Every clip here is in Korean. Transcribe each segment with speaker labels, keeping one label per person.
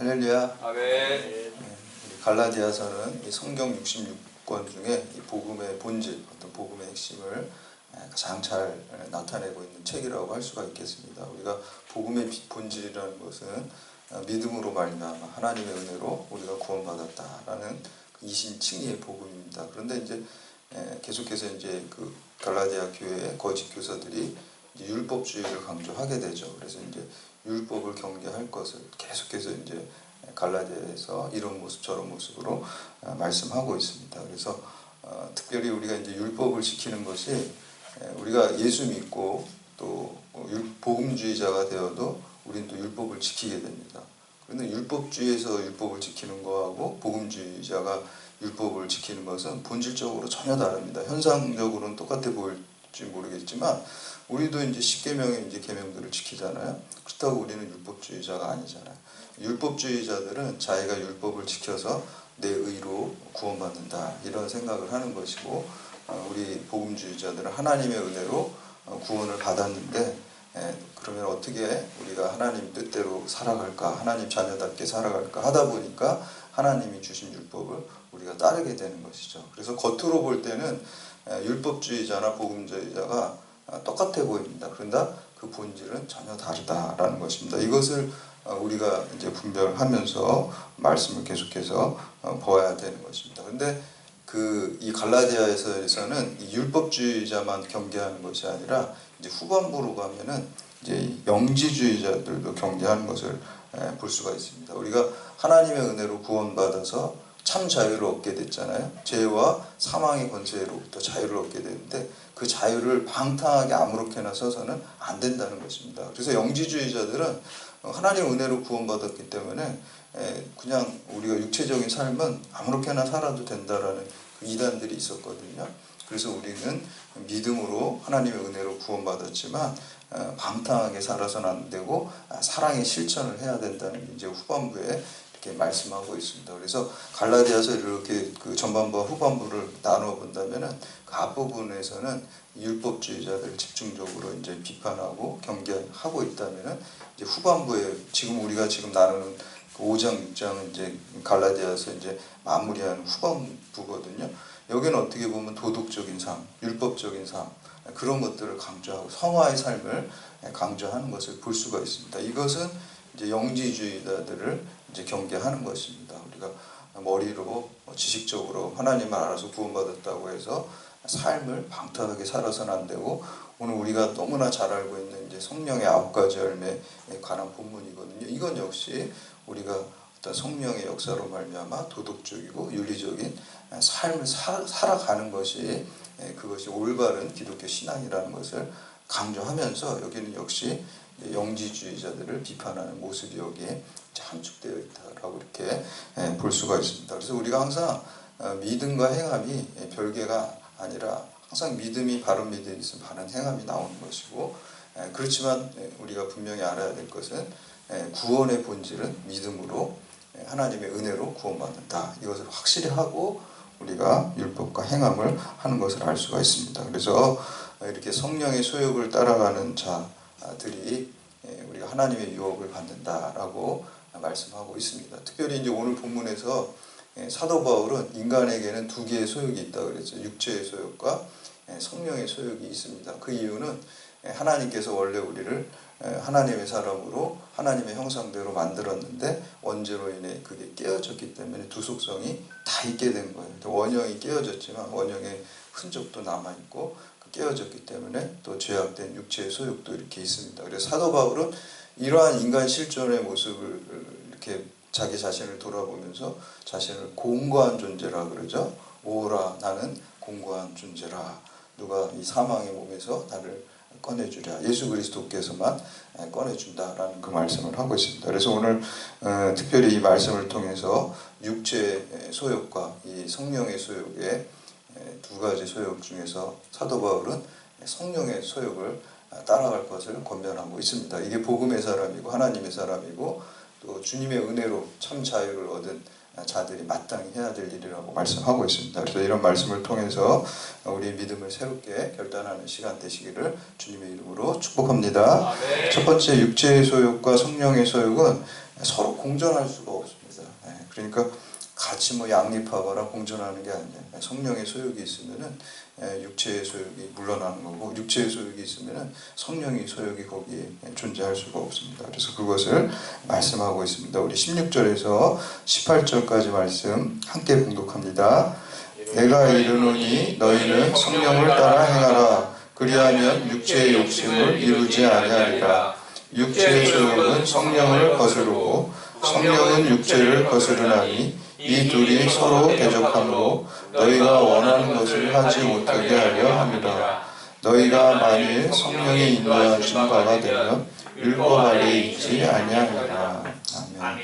Speaker 1: 할렐루야.
Speaker 2: 아멘.
Speaker 1: 갈라디아서는 이 성경 66권 중에 이 복음의 본질, 어떤 복음의 핵심을 가장 잘 나타내고 있는 책이라고 할 수가 있겠습니다. 우리가 복음의 본질이라는 것은 믿음으로 말미암아 하나님의 은혜로 우리가 구원받았다라는 이신칭의의 복음입니다. 그런데 이제 계속해서 이제 그 갈라디아 교회의 거짓 교사들이 이제 율법주의를 강조하게 되죠. 그래서 이제 율법을 경계할 것을 계속해서 이제 갈라디아에서 이런 모습 저런 모습으로 말씀하고 있습니다. 그래서 특별히 우리가 이제 율법을 지키는 것이 우리가 예수 믿고 또 복음주의자가 되어도 우리는 또 율법을 지키게 됩니다. 그런데 율법주의에서 율법을 지키는 거하고 복음주의자가 율법을 지키는 것은 본질적으로 전혀 다릅니다. 현상적으로는 똑같아 보일지 모르겠지만 우리도 이제 10계명의 이제 계명들을 지키잖아요. 그렇다고 우리는 율법주의자가 아니잖아요. 율법주의자들은 자기가 율법을 지켜서 내 의로 구원받는다 이런 생각을 하는 것이고, 우리 복음주의자들은 하나님의 은혜로 구원을 받았는데 그러면 어떻게 우리가 하나님 뜻대로 살아갈까, 하나님 자녀답게 살아갈까 하다 보니까 하나님이 주신 율법을 우리가 따르게 되는 것이죠. 그래서 겉으로 볼 때는 율법주의자나 복음주의자가 똑같아 보입니다. 그런데 그 본질은 전혀 다르다라는 것입니다. 이것을 우리가 이제 분별하면서 말씀을 계속해서 보아야 되는 것입니다. 그런데 이 갈라디아에서는 이 율법주의자만 경계하는 것이 아니라 이제 후반부로 가면은 이제 영지주의자들도 경계하는 것을 볼 수가 있습니다. 우리가 하나님의 은혜로 구원받아서 참 자유를 얻게 됐잖아요. 죄와 사망의 권세로부터 자유를 얻게 되는데 그 자유를 방탕하게 아무렇게나 써서는 안 된다는 것입니다. 그래서 영지주의자들은 하나님 은혜로 구원받았기 때문에 그냥 우리가 육체적인 삶은 아무렇게나 살아도 된다라는 그 이단들이 있었거든요. 그래서 우리는 믿음으로 하나님의 은혜로 구원받았지만 방탕하게 살아서는 안 되고 사랑의 실천을 해야 된다는 게 이제 후반부에 이렇게 말씀하고 있습니다. 그래서 갈라디아서 이렇게 그 전반부와 후반부를 나누어 본다면은 그 앞부분에서는 율법주의자들 집중적으로 이제 비판하고 경계하고 있다면은 이제 후반부에 우리가 지금 나누는 그 5장 6장은 이제 갈라디아서 이제 마무리하는 후반부거든요. 여기는 어떻게 보면 도덕적인 삶, 율법적인 삶 그런 것들을 강조하고 성화의 삶을 강조하는 것을 볼 수가 있습니다. 이것은 이제 영지주의자들을 이제 경계하는 것입니다. 우리가 머리로 지식적으로 하나님을 알아서 구원받았다고 해서 삶을 방탕하게 살아서는 안 되고, 오늘 우리가 너무나 잘 알고 있는 이제 성령의 9가지 열매에 관한 본문이거든요. 이건 역시 우리가 어떤 성령의 역사로 말미암아 도덕적이고 윤리적인 삶을 살아가는 것이 그것이 올바른 기독교 신앙이라는 것을 강조하면서 여기는 역시 영지주의자들을 비판하는 모습이 여기에 함축되어 있다라고 이렇게 볼 수가 있습니다. 그래서 우리가 항상 믿음과 행함이 별개가 아니라 항상 믿음이 바른 믿음이 있으면 바른 행함이 나오는 것이고, 그렇지만 우리가 분명히 알아야 될 것은 구원의 본질은 믿음으로 하나님의 은혜로 구원받는다. 이것을 확실히 하고 우리가 율법과 행함을 하는 것을 알 수가 있습니다. 그래서 이렇게 성령의 소욕을 따라가는 자들이 우리가 하나님의 유혹을 받는다라고 말씀하고 있습니다. 특별히 이제 오늘 본문에서 사도 바울은 인간에게는 두 개의 소욕이 있다 그랬죠. 육체의 소욕과 성령의 소욕이 있습니다. 그 이유는 하나님께서 원래 우리를 하나님의 사람으로 하나님의 형상대로 만들었는데 원죄로 인해 그게 깨어졌기 때문에 두 속성이 다 있게 된 거예요. 원형이 깨어졌지만 원형의 흔적도 남아있고 깨어졌기 때문에 또 죄악된 육체의 소욕도 이렇게 있습니다. 그래서 사도 바울은 이러한 인간 실존의 모습을 이렇게 자기 자신을 돌아보면서 자신을 공고한 존재라 그러죠. 오라 나는 공고한 존재라. 누가 이 사망의 몸에서 나를 꺼내주랴. 예수 그리스도께서만 꺼내준다라는 그 말씀을 하고 있습니다. 그래서 오늘 특별히 이 말씀을 통해서 육체의 소욕과 이 성령의 소욕의 두 가지 소욕 중에서 사도 바울은 성령의 소욕을 따라갈 것을 권면하고 있습니다. 이게 복음의 사람이고 하나님의 사람이고 또 주님의 은혜로 참 자유를 얻은 자들이 마땅히 해야 될 일이라고 말씀하고 있습니다. 그래서 이런 말씀을 통해서 우리 믿음을 새롭게 결단하는 시간 되시기를 주님의 이름으로 축복합니다.
Speaker 2: 아멘.
Speaker 1: 첫 번째 육체의 소욕과 성령의 소욕은 서로 공존할 수가 없습니다. 그러니까 같이 뭐 양립하거나 공존하는 게 아니에요. 성령의 소욕이 있으면은 육체의 소욕이 물러나는 거고, 육체의 소욕이 있으면은 성령의 소욕이 거기에 존재할 수가 없습니다. 그래서 그것을 말씀하고 있습니다. 우리 16절에서 18절까지 말씀 함께 봉독합니다. 내가 이르노니 너희는 성령을 따라 행하라. 그리하면 육체의 욕심을 이루지 아니하리라. 육체의 소욕은 성령을 거스르고 성령은 육체를 거스르나니 이 둘이 서로 대적하므로 너희가 원하는 것을 하지 못하게 하려 함이라. 너희가 만일 성령의 인도하신 바가 되면 율법 아래에 있지 아니하리라. 아멘.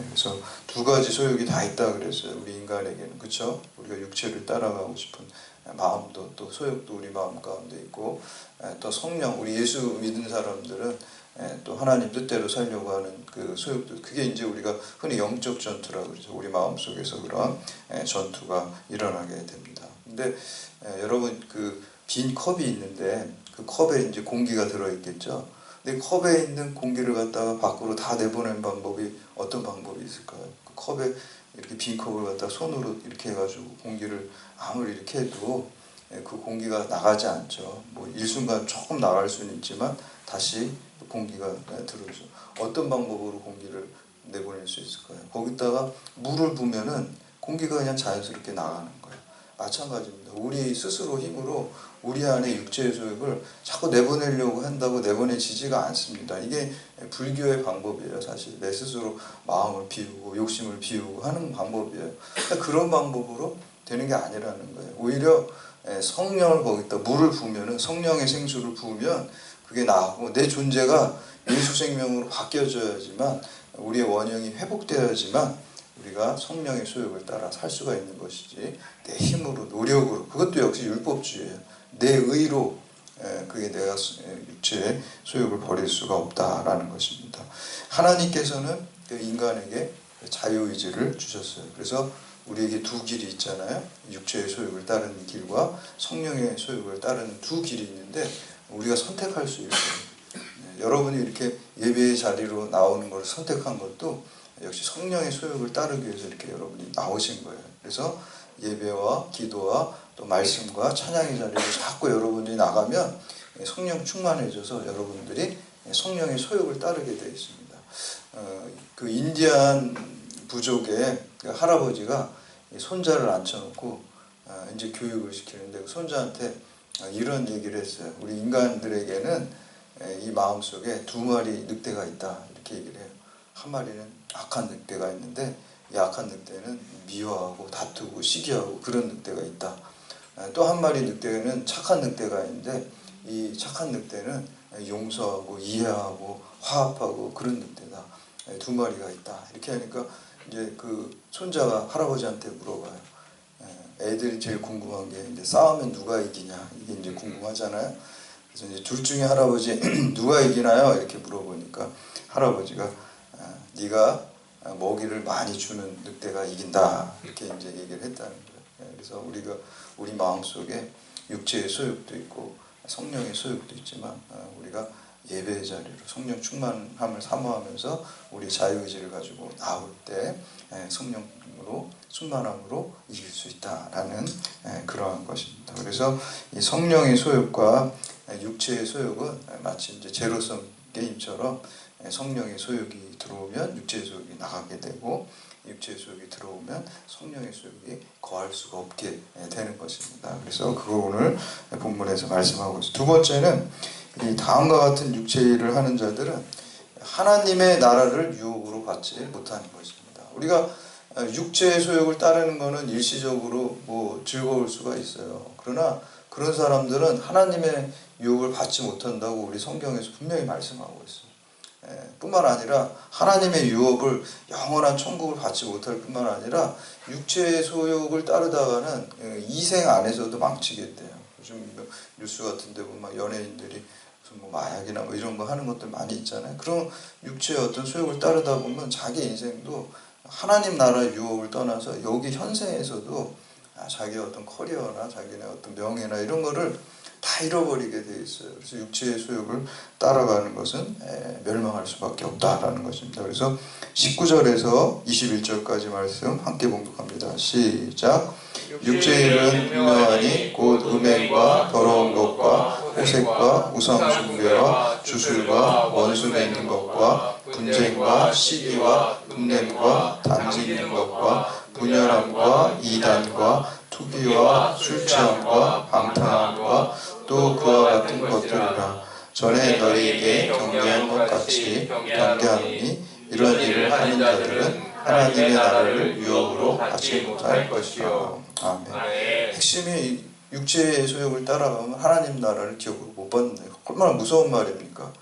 Speaker 1: 그래서 두 가지 소욕이 다 있다 그랬어요. 우리 인간에게는. 그렇죠? 우리가 육체를 따라가고 싶은 마음도, 또 소욕도 우리 마음 가운데 있고, 또 성령, 우리 예수 믿은 사람들은 또 하나님 뜻대로 살려고 하는 그 소욕도, 그게 이제 우리가 흔히 영적 전투라고 그러죠. 우리 마음속에서 그런 전투가 일어나게 됩니다. 근데 여러분, 그 빈 컵이 있는데 그 컵에 이제 공기가 들어있겠죠. 근데 컵에 있는 공기를 갖다가 밖으로 다 내보내는 방법이 어떤 방법이 있을까요? 그 컵에 이렇게 빈 컵을 갖다 손으로 이렇게 해가지고 공기를 아무리 이렇게 해도 그 공기가 나가지 않죠. 뭐 일순간 조금 나갈 수는 있지만 다시 공기가 들어오죠. 어떤 방법으로 공기를 내보낼 수 있을까요? 거기다가 물을 부으면은 공기가 그냥 자연스럽게 나가는 거예요. 마찬가지입니다. 우리 스스로 힘으로 우리 안에 육체의 소욕을 자꾸 내보내려고 한다고 내보내지지가 않습니다. 이게 불교의 방법이에요. 사실 내 스스로 마음을 비우고 욕심을 비우고 하는 방법이에요. 그런 방법으로 되는 게 아니라는 거예요. 오히려 성령을 거기다 물을 부으면은, 성령의 생수를 부으면 그게 나하고 내 존재가 예수 생명으로 바뀌어져야지만, 우리의 원형이 회복되어야지만 우리가 성령의 소욕을 따라 살 수가 있는 것이지, 내 힘으로 노력으로, 그것도 역시 율법주의예요. 내 의로 그게 내가 육체의 소욕을 버릴 수가 없다라는 것입니다. 하나님께서는 그 인간에게 자유의지를 주셨어요. 그래서 우리에게 두 길이 있잖아요. 육체의 소욕을 따르는 길과 성령의 소욕을 따르는 두 길이 있는데 우리가 선택할 수 있어요. 여러분이 이렇게 예배의 자리로 나오는 것을 선택한 것도 역시 성령의 소욕을 따르기 위해서 이렇게 여러분이 나오신 거예요. 그래서 예배와 기도와 또 말씀과 찬양의 자리로 자꾸 여러분이 나가면 성령 충만해져서 여러분들이 성령의 소욕을 따르게 되어 있습니다. 그 인디안 부족의 그 할아버지가 손자를 앉혀놓고 이제 교육을 시키는데 그 손자한테 이런 얘기를 했어요. 우리 인간들에게는 이 마음속에 두 마리 늑대가 있다, 이렇게 얘기를 해요. 한 마리는 악한 늑대가 있는데 이 악한 늑대는 미워하고 다투고 시기하고 그런 늑대가 있다. 또 한 마리 늑대는 착한 늑대가 있는데 이 착한 늑대는 용서하고 이해하고 화합하고 그런 늑대다. 두 마리가 있다. 이렇게 하니까 이제 그 손자가 할아버지한테 물어봐요. 애들이 제일 궁금한 게 이제 싸우면 누가 이기냐, 이게 이제 궁금하잖아요. 그래서 이제 둘 중에 할아버지 누가 이기나요? 이렇게 물어보니까 할아버지가 네가 먹이를 많이 주는 늑대가 이긴다, 이렇게 이제 얘기를 했다는 거예요. 그래서 우리가 우리 마음속에 육체의 소욕도 있고 성령의 소욕도 있지만 우리가 예배의 자리로 성령 충만함을 사모하면서 우리 자유의지를 가지고 나올 때 성령으로 충만함으로 이길 수 있다라는 그러한 것입니다. 그래서 이 성령의 소욕과 육체의 소욕은 마치 이제 제로섬 게임처럼 성령의 소욕이 들어오면 육체의 소욕이 나가게 되고, 육체의 소욕이 들어오면 성령의 소욕이 거할 수가 없게 되는 것입니다. 그래서 그걸 오늘 본문에서 말씀하고 있습니다. 두 번째는 이 다음과 같은 육체일을 하는 자들은 하나님의 나라를 유혹으로 받지 못하는 것입니다. 우리가 육체의 소욕을 따르는 것은 일시적으로 뭐 즐거울 수가 있어요. 그러나 그런 사람들은 하나님의 유혹을 받지 못한다고 우리 성경에서 분명히 말씀하고 있어요. 뿐만 아니라 하나님의 유업을, 영원한 천국을 받지 못할 뿐만 아니라 육체의 소욕을 따르다가는 이생 안에서도 망치게 돼요. 요즘 뉴스 같은 데 보면 막 연예인들이 무슨 뭐 마약이나 뭐 이런 거 하는 것들 많이 있잖아요. 그런 육체의 어떤 소욕을 따르다 보면 자기 인생도 하나님 나라 유업을 떠나서 여기 현생에서도 자기의 어떤 커리어나 자기의 어떤 명예나 이런 거를 다 잃어버리게 돼 있어요. 그래서 육체의 소욕을 따라가는 것은 멸망할 수밖에 없다라는 것입니다. 그래서 19절에서 21절까지 말씀 함께 봉독합니다. 시작. 육체의 일은 분명하니 곧 음행과 더러운 것과 호색과 우상숭배와 주술과 원수 맺는 것과 분쟁과 시기와 분냄과 단지는 것과 분열함과 이단과 투기와 술취함과 방탕함과 또 그와 같은 것들이라. 전에 너희에게 경계한 것 같이 경계하노니 이런 일을 하는 자들은 하나님의 나라를 유업으로 받지 못할 것이요. 아멘. 핵심이 육체의 소욕을 따라가면 하나님 나라를 기업으로 못 받는다. 얼마나 무서운 말입니까?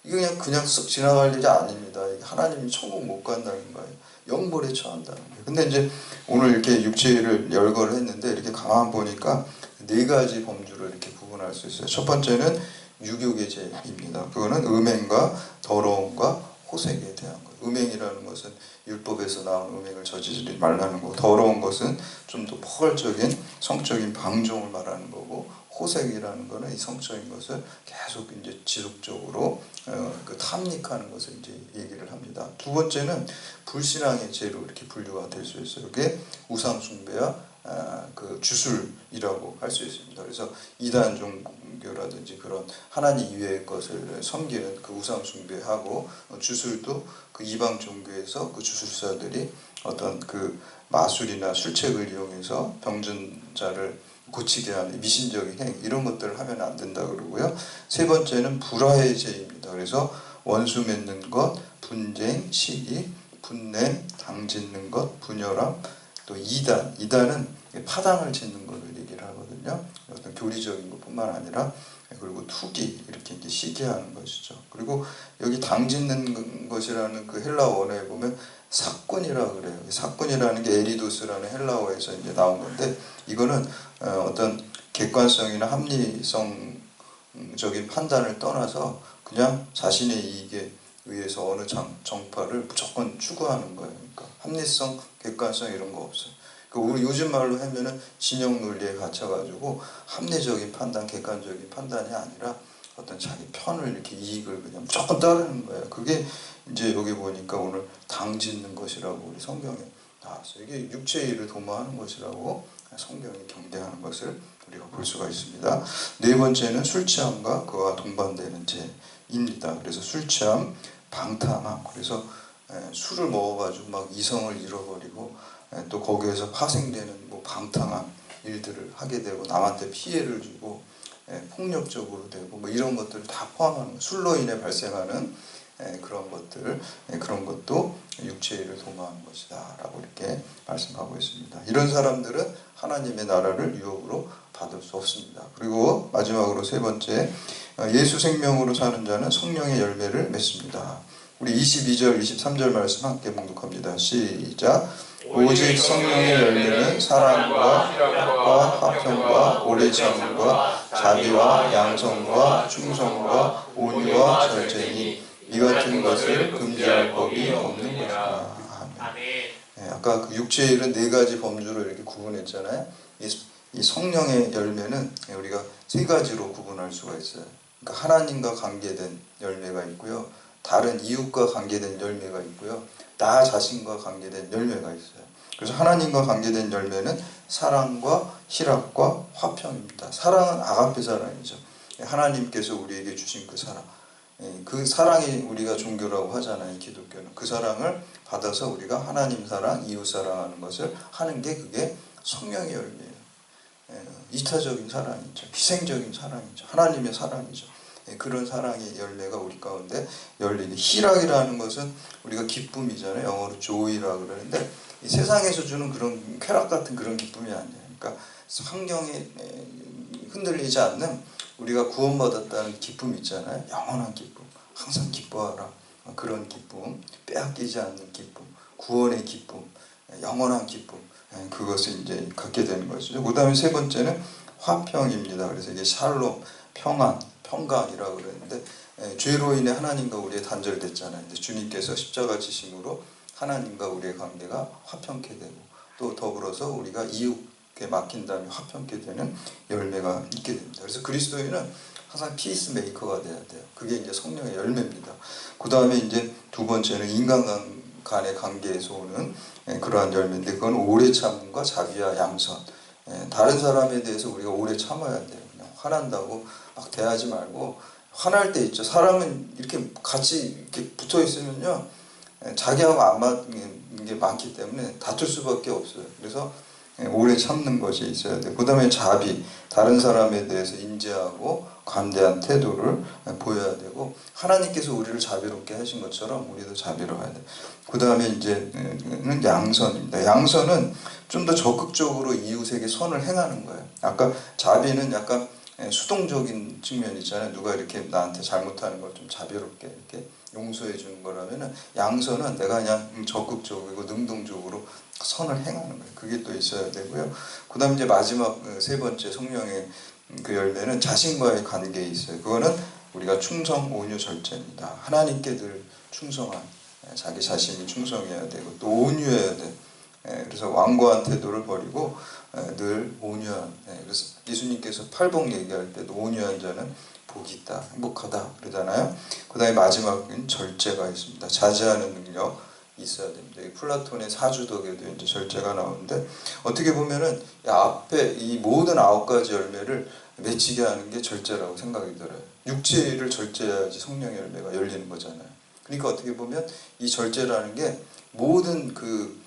Speaker 1: 이거 그냥 쓱 지나갈 일이 아닙니다. 하나님이 천국 못 간다는 거예요. 영벌에 처한다는 거예요. 근데 이제 오늘 이렇게 육체를 열거를 했는데 이렇게 가만 보니까 네 가지 범주를 이렇게 구분할 수 있어요. 첫 번째는 유욕의 죄입니다. 그거는 음행과 더러움과 호색에 대한 거예요. 음행이라는 것은 율법에서 나온 음행을 저지르지 말라는 거고, 더러운 것은 좀 더 포괄적인 성적인 방종을 말하는 거고, 호색이라는 것은 이 성적인 것을 계속 이제 지속적으로 그 탐닉하는 것을 이제 얘기를 합니다. 두 번째는 불신앙의 죄로 이렇게 분류가 될 수 있어요. 그게 우상 숭배와 그 주술이라고 할 수 있습니다. 그래서 이단 종교라든지 그런 하나님 이외의 것을 섬기는 그 우상 숭배하고, 주술도 그 이방 종교에서 그 주술사들이 어떤 그 마술이나 술책을 이용해서 병든 자를 고치게 하는 미신적인 행, 이런 것들을 하면 안 된다 그러고요. 세 번째는 불화의 죄입니다. 그래서 원수 맺는 것, 분쟁, 시기, 분냄, 당짓는 것, 분열함, 또 이단은 파당을 짓는 것을 얘기를 하거든요. 어떤 교리적인 것뿐만 아니라, 그리고 투기, 이렇게 이제 시기하는 것이죠. 그리고 여기 당짓는 것이라는 그 헬라어 원어에 보면 사꾼이라 그래요. 사꾼이라는 게 에리도스라는 헬라어에서 이제 나온 건데, 이거는 어떤 객관성이나 합리성적인 판단을 떠나서 그냥 자신의 이익에 의해서 어느 정파를 무조건 추구하는 거예요. 그러니까 합리성, 객관성 이런 거 없어요. 그러니까 우리 요즘 말로 하면은 진영 논리에 갇혀가지고 합리적인 판단, 객관적인 판단이 아니라 어떤 자기 편을 이렇게 이익을 그냥 무조건 따르는 거예요. 그게 이제 여기 보니까 오늘 당짓는 것이라고 우리 성경에 나왔어요. 이게 육체의 일을 도모하는 것이라고 성경이 경계하는 것을 우리가 볼 수가 있습니다. 네 번째는 술 취함과 그와 동반되는 죄입니다. 그래서 술 취함, 방탕함, 그래서 술을 먹어가지고 막 이성을 잃어버리고 또 거기에서 파생되는 뭐 방탕한 일들을 하게 되고 남한테 피해를 주고 폭력적으로 되고 뭐 이런 것들을 다 포함하는 거예요. 술로 인해 발생하는 그런 것들, 그런 것도 육체의 일을 도모하는 것이다 라고 이렇게 말씀하고 있습니다. 이런 사람들은 하나님의 나라를 유업으로 받을 수 없습니다. 그리고 마지막으로 세 번째, 예수 생명으로 사는 자는 성령의 열매를 맺습니다. 우리 22절, 23절 말씀 함께 봉독합니다. 시작. 오직 성령의 열매는 사랑과 희락과 화평과 오래 참음과 자비와 양성과 충성과 온유와 절제니 이 같은 것을 금지할 법이 없는 것이다. 아멘. 아까 그 육체의 일은 네 가지 범주로 이렇게 구분했잖아요. 이 성령의 열매는 우리가 세 가지로 구분할 수가 있어요. 그러니까 하나님과 관계된 열매가 있고요. 다른 이웃과 관계된 열매가 있고요. 나 자신과 관계된 열매가 있어요. 그래서 하나님과 관계된 열매는 사랑과 희락과 화평입니다. 사랑은 아가페 사랑이죠. 하나님께서 우리에게 주신 그 사랑. 그 사랑이 우리가 종교라고 하잖아요. 기독교는. 그 사랑을 받아서 우리가 하나님 사랑, 이웃 사랑하는 것을 하는 게 그게 성령의 열매예요. 이타적인 사랑이죠. 희생적인 사랑이죠. 하나님의 사랑이죠. 그런 사랑의 열매가 우리 가운데 열리는. 희락이라는 것은 우리가 기쁨이잖아요. 영어로 joy라고 그러는데 이 세상에서 주는 그런 쾌락 같은 그런 기쁨이 아니에요. 그러니까 환경에 흔들리지 않는 우리가 구원받았다는 기쁨 있잖아요. 영원한 기쁨. 항상 기뻐하라. 그런 기쁨. 빼앗기지 않는 기쁨. 구원의 기쁨. 영원한 기쁨. 그것을 이제 갖게 되는 것이죠. 그 다음에 세 번째는 화평입니다. 그래서 이게 샬롬, 평안, 평강이라고 그러는데 죄로 인해 하나님과 우리의 단절됐잖아요. 근데 주님께서 십자가 지심으로 하나님과 우리의 관계가 화평케 되고 또 더불어서 우리가 이웃 하나님께 맡긴 다음에 화평케 되는 열매가 있게 됩니다. 그래서 그리스도인은 항상 피스 메이커가 돼야 돼요. 그게 이제 성령의 열매입니다. 그 다음에 이제 두 번째는 인간 간의 관계에서 오는 그러한 열매인데, 그건 오래 참음과 자비와 양선. 다른 사람에 대해서 우리가 오래 참아야 돼요. 그냥 화난다고 막 대하지 말고, 화날 때 있죠. 사람은 이렇게 같이 이렇게 붙어 있으면요, 자기하고 안 맞는 게 많기 때문에 다툴 수밖에 없어요. 그래서 오래 참는 것이 있어야 돼요. 그 다음에 자비, 다른 사람에 대해서 인지하고 관대한 태도를 보여야 되고, 하나님께서 우리를 자비롭게 하신 것처럼 우리도 자비로워야 돼요. 그 다음에 이제는 양선입니다. 양선은 좀 더 적극적으로 이웃에게 선을 행하는 거예요. 아까 자비는 약간 수동적인 측면이 있잖아요. 누가 이렇게 나한테 잘못하는 걸 좀 자비롭게 이렇게 용서해 주는 거라면은, 양선은 내가 그냥 적극적이고 능동적으로 선을 행하는 거예요. 그게 또 있어야 되고요. 그 다음 이제 마지막 세 번째 성령의 그 열매는 자신과의 관계에 있어요. 그거는 우리가 충성, 온유, 절제입니다. 하나님께 늘 충성한, 자기 자신이 충성해야 되고 또 온유해야 돼. 그래서 완고한 태도를 버리고 늘 온유한. 그래서 예수님께서 팔복 얘기할 때도 온유한 자는 복이 있다, 행복하다 그러잖아요. 그 다음에 마지막은 절제가 있습니다. 자제하는 능력 있어야 됩니다. 이 플라톤의 사주덕에도 이제 절제가 나오는데, 어떻게 보면은 앞에 이 모든 9가지 열매를 맺히게 하는 게 절제라고 생각이 들어요. 육체를 절제해야지 성령의 열매가 열리는 거잖아요. 그러니까 어떻게 보면 이 절제라는 게 모든 그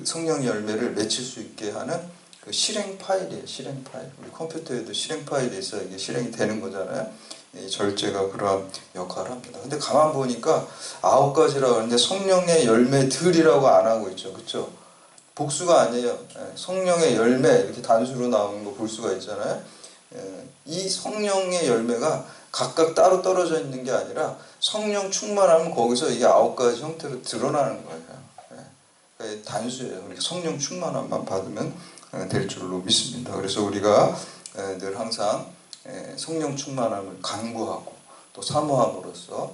Speaker 1: 성령의 열매를 맺힐 수 있게 하는 그 실행 파일이에요. 실행 파일. 우리 컴퓨터에도 실행 파일이 있어야 이게 실행이 되는 거잖아요. 이 절제가 그런 역할을 합니다. 근데 가만 보니까 9가지라고 하는데 성령의 열매들이라고 안 하고 있죠. 그렇죠? 복수가 아니에요. 성령의 열매 이렇게 단수로 나오는 거 볼 수가 있잖아요. 이 성령의 열매가 각각 따로 떨어져 있는 게 아니라 성령 충만하면 거기서 이게 9가지 형태로 드러나는 거예요. 단수예요. 그러니까 성령 충만함만 받으면 될 줄로 믿습니다. 그래서 우리가 늘 항상 성령 충만함을 간구하고 또 사모함으로써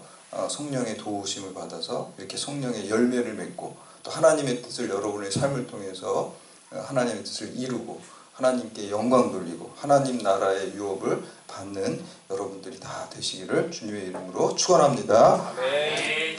Speaker 1: 성령의 도우심을 받아서 이렇게 성령의 열매를 맺고, 또 하나님의 뜻을 여러분의 삶을 통해서 하나님의 뜻을 이루고 하나님께 영광 돌리고 하나님 나라의 유업을 받는 여러분들이 다 되시기를 주님의 이름으로 축원합니다.
Speaker 2: 네.